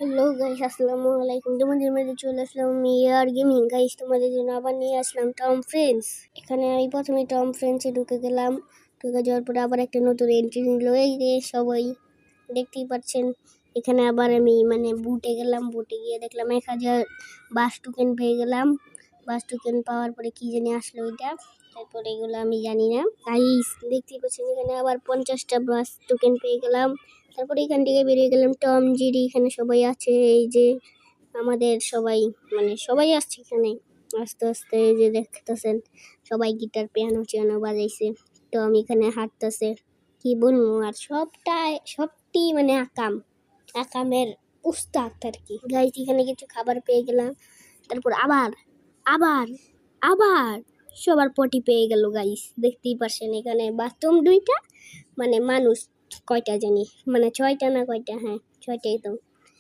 Hello guys, আসসালামু আলাইকুম। তোমাদের মধ্যে চলে আসলাম আমি আর গেমিং গাইস। তোমাদের জন্য আবার নিয়ে আসলাম টম ফ্রেন্ডস। এখানে আমি প্রথমে টম ফ্রেন্ডসে ঢুকে গেলাম। ঢুকে যাওয়ার পরে আবার একটা নতুন এন্ট্রি নিল। এই যে সবাই দেখতেই পাচ্ছেন। এখানে আবার আমি বুটে গেলাম। বুটে গিয়ে দেখলাম 1000 বাস টোকেন পেয়ে গেলাম। বাস টোকেন পাওয়ার পরে কি জানি আসলো ওইটা, তারপরে এগুলো আমি জানি না গাইস। দেখতেই পাচ্ছেন এখানে আবার 50টা বাস টোকেন পেয়ে গেলাম। তারপরে এখান থেকে বেরিয়ে গেলাম। টম জিডি এখানে সবাই আছে। এই যে আমাদের সবাই সবাই আসছে এখানে আস্তে আস্তে। এই যে দেখতেছেন সবাই গিটার পিয়ানো বাজাইছে। টম এখানে হাঁটতেছে। কি বলবো আর, সবটি আকামের উস্তাদ আর কি গাইস। এখানে কিছু খাবার পেয়ে গেলাম। তারপর আবার আবার আবার সবার পটি পেয়ে গেল গাইস। দেখতেই পাচ্ছেন এখানে বাথরুম 2টা, মানুষ কয়টা জানি 6টা না কয়টা, হ্যাঁ 6টাই তো।